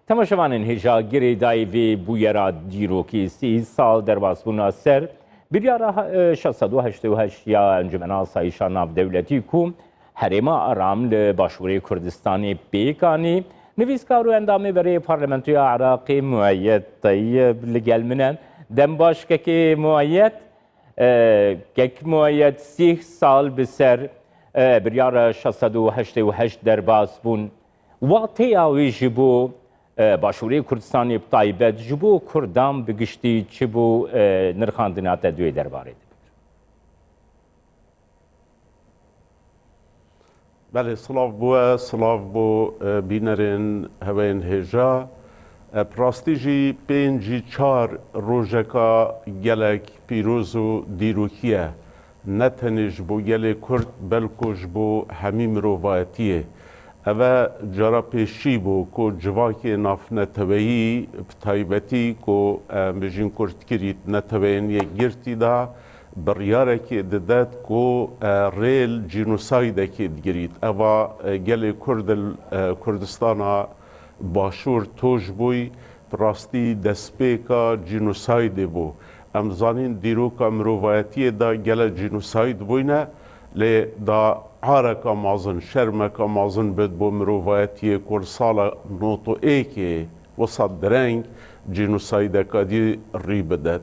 تەماشەوانن هێژاگیری دایڤێ بوویەرا دیرۆکی 30 ساڵ دەرباسبوونا سەر بریارە 688 یا ئەنجومەنا ئاسایشا ناودەولەتی کو هەرێما ئارام لە باشووری کوردستانی پێکانی نویسکار و ئەندامی بەرەی پارلەمەنتویا عراقی موەیەد طەیب لەگەل منە دەم باشکەکێ موەیەد گەک موەیەد 30 ساڵ بسەر بریارە 688 دەرباسبوون واتەیاوی ji bo Başûrê Kurdistanê bi taybet ji bo Kurdan bi giştî çi bû nirxandina te duê derbarê de? Belê silav bûye, silav bû bînerên heveyên hêja. Rastî jî pêncî çar rojeka gelek pîroz û dîrokî ye. Ne tenê ji bo gelê Kurd belku ji bo hemî mirovayetiyê. Ev cara pêşî bû ku civakê navneteweyî bi taybetî ku bijîn Kurdkirî neteweyên yekgirtî da biryarekê didet ku rêl cînosaydekê digirît. Eva gelê Kurd Kurdistana başûr toj bûyî bi rastî destpêka cînosaydê bû. Em zanîn dîroka mirovayetiyê da gelek cînosayd bûyne lê da hareka mezin, şermeka mezin bid bo mirovayetiyê ku sala noto êkê wisa direng cînosaydeka dî rî bidet.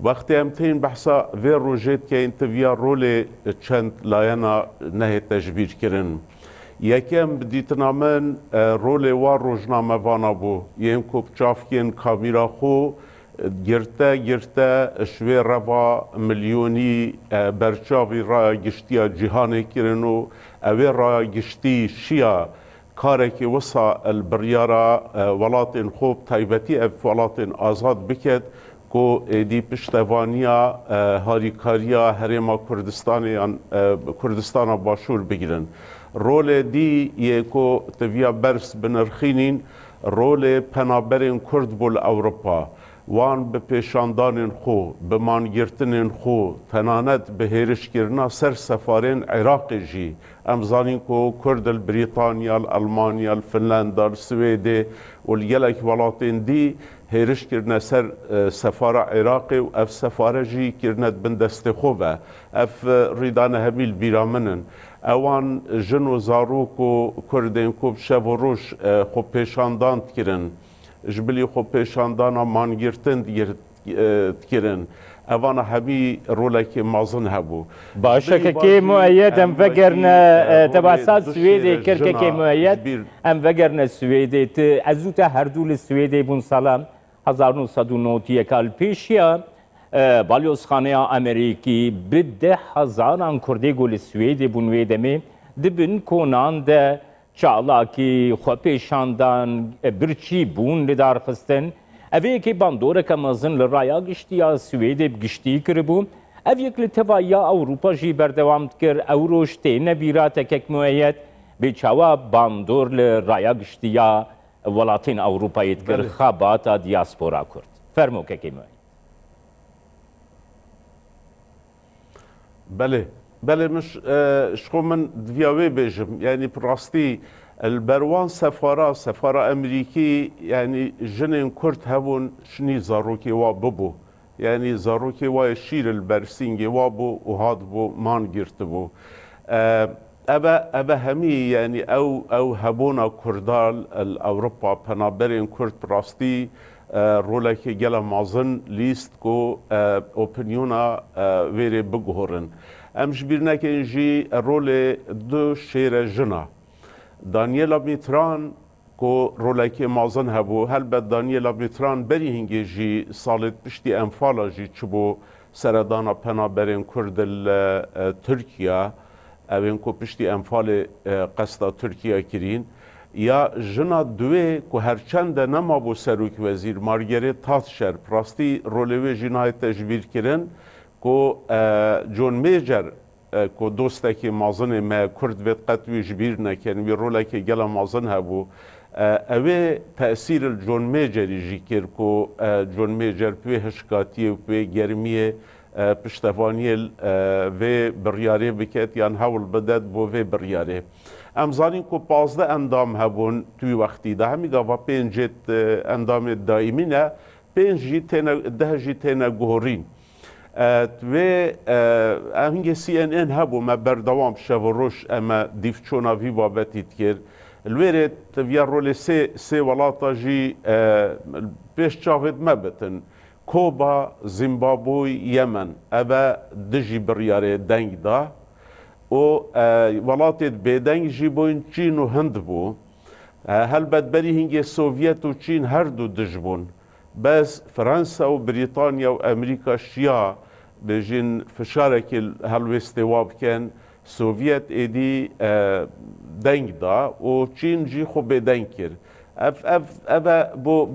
Wextê em tên behsa vê rojê dikeyin tiviya rolê çend layena nehê tejbîrkirin. Yekem bi dîtina min rolê wa rojnamevana bû. Yên ku bi çavkên kamîra xwe girte ji vê reva milyonî berçavî raya giştiya cîhanê kirin û ev ê raya giştî şiya karekê wisa biryara welatên xwe bi taybetî ev welatên azad biket ku êdî piştevaniya harîkariya herêma Kurdistanê yan Kurdistana başûr bigirin. Rolê dî yê ku tiviya bers binirxînîn rolê penaberên Kurd bû li Ewropa. Wan bi pêşandanên xwe, bi mangirtinên xwe, tenanet bi hêrişkirina ser sefarên Iraqê jî. Em zanîn ku Kurd li Brîtanya, li Almanya, li Finlanda, li Swêdê û li gelek welatên dî hêrişkirine ser sefara Iraqê û ev sefare jî kirine bin destê xwe ve. Ev rîdane hemî li bîra min in. Ewan jin û zarok û Kurdên ku bi şev û roj xwe pêşandan dikirin. Ji bilî xwe pêşandana mangirtin dikirin. Evana hemî rolekê mezin hebû. Başekekê mueyyed em vegerne tebasa Swêdê kirkekê mueyyed em vegerne Swêdê tu ez û te herdû li Swêdê bûn sala 1991 li pêşiya balyozxaneya Amerîkî bi 10,000 Kurdê got li Swêdê bûn wê demê dibin konan de çalakî xwepêşandan birçî bûn li darxistin evêyekê bandoreka mezin li raya giştiya Swêdê bi giştî kiribû ev yek li tevaya Ewropa jî berdewam dikir ew roj tê nebîra tekek mueyyed bê çawa bandor li raya giştiya welatên Ewropayê dikir xebata diyasپora Kurd. Fermokekê mueyyed. Belê. Belê min ji xwe min diviya wê bêjim yanî bi rastî li berwan sefara Emerîkî yanî jinên Kurd hebûn şinî zarokê wa bibû. Yanî zarokê wa yê şîr li ber sîngê wa bû û hat bû man girtibû. Ev hemî yanî ew hebûna Kurdan li Ewropa penaberên Kurd bi rastî rolekê gela mezin lîst ku opînyona wêrê biguhorin. Em ji bîr nekin jî rolê du şêre jina. Daniela Mitran ku rolekê mezin hebû, helbet Daniela Mitran berî hingê jî salê piştî enfala jî çibû seredana penaberên Kurd li Tirkiye, evên ku piştî enfalê qesda Tirkiye kirîn. Ya jina duê ku herçend de nemabû serokvezîr Margaret Thatcher rastî rolê wê jî nayê tejbîrkirin ku John Major ku dostekî mezinê me Kurd vê qet wî ji bîr nekin wî rolekê gela mezin hebû. Ew ê tesîr li John Majorî jî kir ku John Major pê hişkatiyê û pê germiyê piştevaniyê vê biryarê biket yan hewl bidet bo vê biryarê. ام زانین کو 15 اندام هبون توی وقتی ده همی گاوا 5 اندام دائمی نه 5 جی تینا 10 جی تینا گهورین و هنگی CNN هبو ما بردوام شو روش اما دیفچونا وی بابتید کرد الویرت ویا رول سه ولاتا جی پیش چاوید مبتن کوبا، زیمبابوی، یمن اوه دجی بریاره دنگ دا و ولاتت بدنگ جی بوین چین و هند بو هلبت بری هنگی سوویت و چین هر دو دج بون بس فرانسا و بریتانیا و امریکا شیا بجین فشارك هلوستواب كان سوفيت ايدي دنگ دا و چین جي خو بدنگ كر اف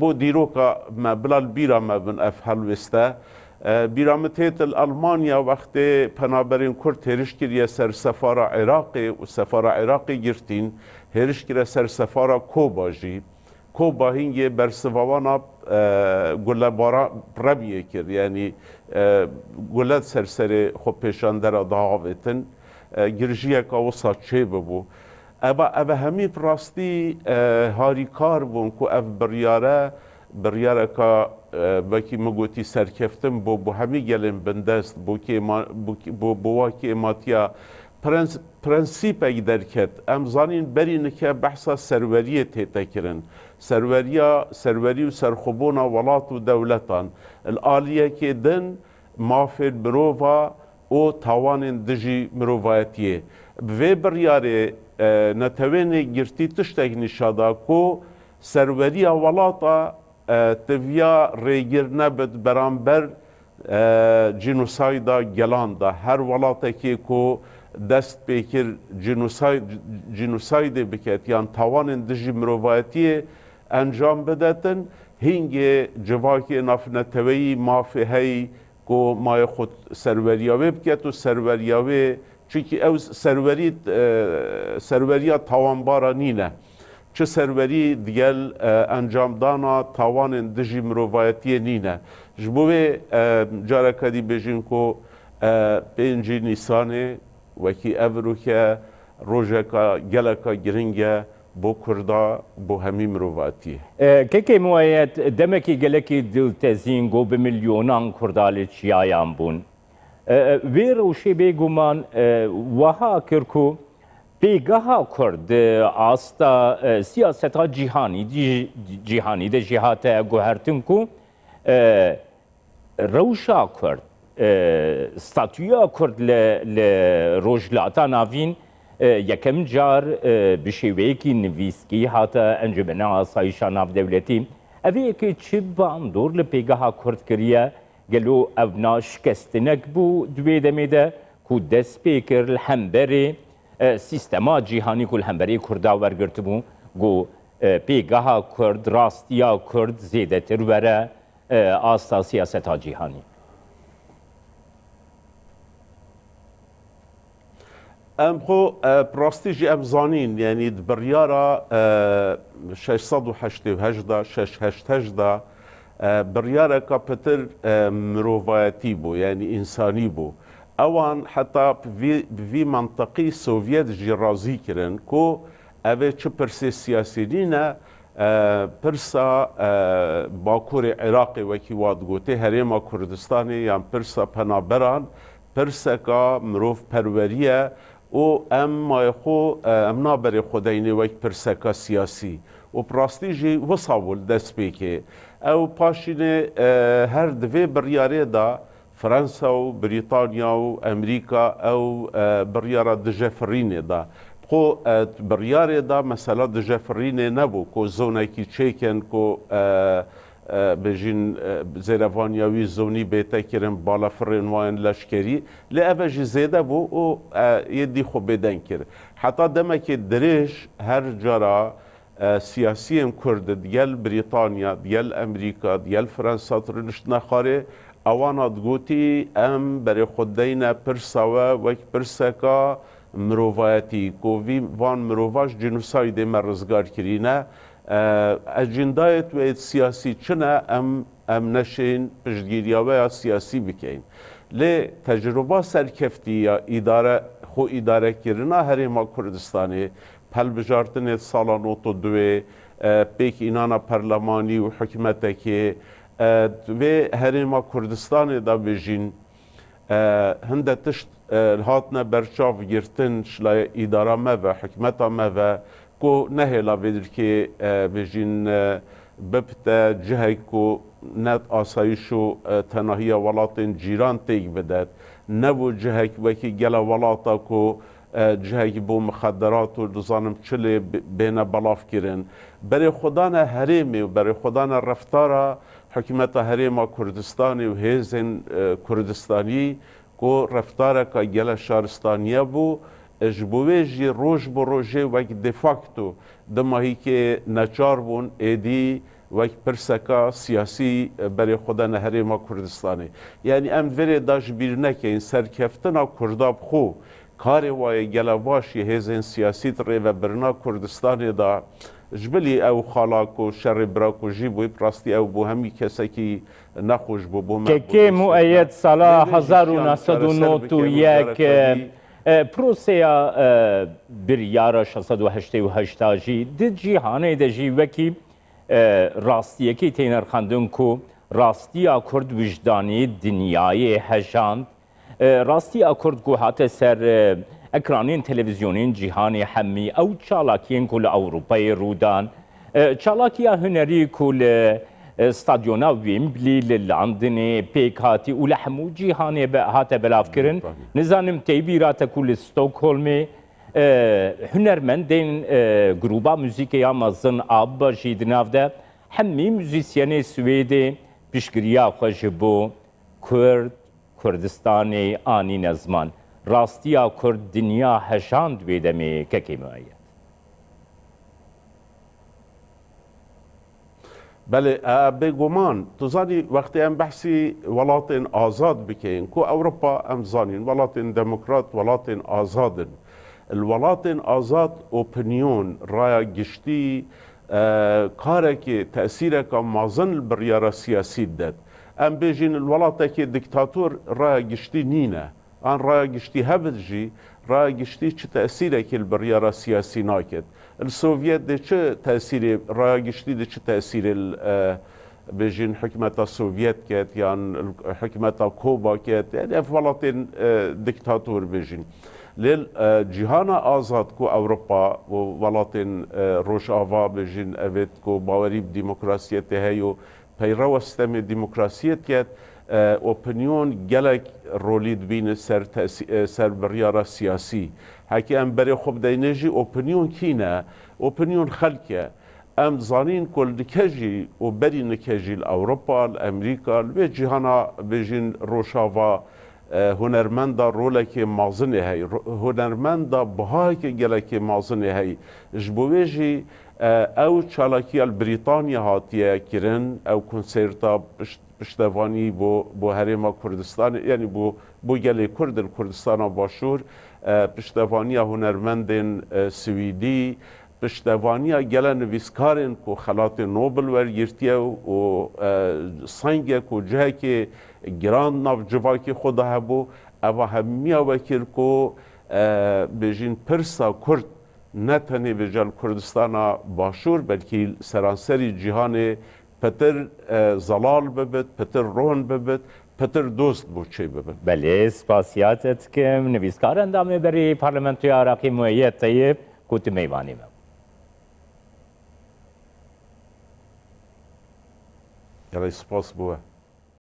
بو ديروكا ما بلال بيرا ما بن اف هلوستا بيرامتيت الألمانيا وقت پنابرين كرد هرشكر يا سر سفارة عراقي و سفارة عراقي گرتين هرشكر سر سفارة كوبا جي كوبا هنگي برسوانا گله بارا ربیه کرد یعنی گله سرسری خو پیشاندر داویتن گرجیه که وسط چه ببو اما همی پراستی هاریکار بون که اف بریاره که بکی مگوتی سرکفتم بو همی گلن بندست بو واکی اماتیا پرنسیپ اگه درکت ام زانین برین که بحثا سروریه تیتا کرن سروری و سرخوبونا ولات و دولتان الآلیه که دن مافل مروفا و تاوان دجی مروفایتیه و بریاره نتوینه گرتی تشتک نشادا که سروری ولاتا تبیا ریگر نبد برانبر جنوسایدا گلاندا هر ولاتا که دست پیکر جنوساید بکت یان تاوان دجی مروفایتیه انجام بدتن هنگی جواکی نافنتوی مافی هی که مای خود سروریاوی بکت و سروریاوی چونکه او سروریا تاوانبارا نینه چه سروری دیگل انجام دانا تاوان دجی مروفایتیه نینه جبوه جارکدی بجین که 5 نیسانه وکی افرو که روژکا گلکا گرنگه بو کردا بو همی مروفاتیه که موایت دمکی گلکی دلتزین گو به میلیونان کردال چیایان بون وی روشی بگومان وها کرکو پیگاه کرد آستا سیاستا جیهانی ده جهات گوهرتن کو روشا کرد ستاتویا کرد لروجلاتا ناوین یکم جار بشیوهیکی نویسکی حتی انجمن آسایشا ناو دولتی اوی که چی باندور لپیگاه کرد کریه گلو اونا شکستنک بو دوی دمیده که دست پیکر الهمبری سیستما جیهانی که الهمبری کردا ورگرت بو گو پیگاه کرد راستیا کرد زیده تر وره آستا سیاستا جیهانی ام خو پراستیجی ام زانین یعنی بریارا 688 بریارا که پتر مروفایتی بو یعنی انسانی بو اوان حتی وی منطقی سوویت جی رازی کرن که اوه چه پرسی سیاسی نینه پرسا باکور عراقی وکی واد گوته هریما کردستانی یا پرسا پنابران پرسا که مروف پروریه و ام نابر خودینه وک پرسکا سیاسی و پراستی جی وصاول دست بیکه او پاشینه هر دوی بریاره دا فرانسا و بریتانیا و امریکا او بریاره دجفرینه دا خو بریاره دا مثلا دجفرینه نبو که زونه کی چیکن که بجین زیروانیاوی زونی بیتا کرن بالا فرنوان لشکری لعبه جی زیده بو و یدی خو بدن کرد حتی دمه که درش هر جرا سیاسی ام کرد دیل بریتانیا دیل امریکا دیل فرانسا ترنشت نخاره اوانات گوتی ام برای خود دینه پرساوه وک پرسکا مروفایتی که وان مروفاش جنوساید مرزگار کرینه اجندایت و سیاسی چنه ام نشین پشتگیریاوه سیاسی بکین لی تجربه سرکفتی یا اداره کرنا هریما کردستانی پلبجارتن سالا نوتو دوی پیک اینانا پرلمانی و حکمت که و هرما کردستان دا بجین هنده تشت هاتنا برچاو گرتن شلای اداره ما و حکمت ما و کو نهلا بدر که بجین ببتا جهی کو نت آسایش و تناهی ولات جیران تیگ بدد نبو جهی وکی گل ولاتا کو جهی بو مخدرات و دزانم چلی بین بلاف کرن برای خدان حریمی و برای خدان رفتارا حکومت حریم کردستانی و هیزن کردستانی کو رفتارا که گل شارستانیه بو جبوه جی روش بو روشه وک دفاکتو دماهی که نچار بون ایدی وک پرسکا سیاسی برای خدان حریم کردستانی یعنی ام وری داش بیر نکین سرکفتنا کرداب خو کاری وای گلواشی هزین سیاسی تری و برنا کردستان دا جبلی او خالاک و شر براک و جی بوی پراستی او بو همی کسی که نخوش بو که مؤید سالا 1991 پروسیا بریارا 688 جی دی جیهانه دی جی وکی راستیه که تینر خندن کو راستیا کرد وجدانی دنیای هجاند راستی اکرد گوهات سر اکرانین تلویزیونین جیهانی همی او چالاکین کل اوروپای رودان چالاکیا هنری کل استادیونا ویمبلی لندن پیکاتی و لحمو جیهانی هات بلاف کرن نزانم تیبیرات کل استوکهولمی هنرمندین گروبا موزیکی مزن آب جیدناف ده همی موزیسیانی سویدی پیشگریا خوش بو کرد کردستانی آنی نزمان راستیا کرد دنیا هشاند بیدمی که کیمایت بله بگمان تو زانی وقتی ام بحثی ولات آزاد بکین کو اوروپا ام زانین ولات دموکرات ولات آزادن الولات آزاد اپنیون رای گشتی کاره که تأثیر که مازن بریار سیاسی داد ام بیجین الولاتا که دکتاتور رای گشتی نینه آن رای گشتی هبد جی رای گشتی چه تأثیره که البریارا سیاسی ناکد السوویت ده چه تأثیر رای گشتی ده چه تأثیر بیجین حکمت سوویت کد یان حکمت کوبا کد یعنی افولاتین دکتاتور بیجین لیل جهان آزاد کو اوروپا و ولاتین روش آوا بیجین اوید کو باوریب دموکراسیت هیو پیرو سیستم دموکراسیت که اپنیون گلک رولید بین سر بریارا سیاسی هکی ام بری خوب دینجی اپنیون کینه اپنیون خلکه ام زانین کل نکجی و بری نکجی الاوروپا الامریکا و جهانا بجین روشاوا هنرمندا رولک مازنه هی هنرمندا بهای که گلک مازنه هی جبویجی او چالاکی البریتانیا هاتیه کرن او کنسرتا پشتوانی بو هرما کردستان یعنی بو گلی کردستان باشور پشتوانی هنرمندن سویدی پشتوانی گل نویسکارن کو خلات نوبل ورگرتیه و سنگه کو جه که گران ناف جواکی خدا هبو او همیا وکر کو بجین پرسا کرد نه تنها وجال کردستان باشور بلکه سرانسری جهان پتر زلال ببد پتر رون ببد پتر دوست بوچه ببد بله سپاسیاتت که نویسکار اندامه بری پارلمنتوی عراقی مؤید طیب کوت میوانی مم یعنی سپاس بوه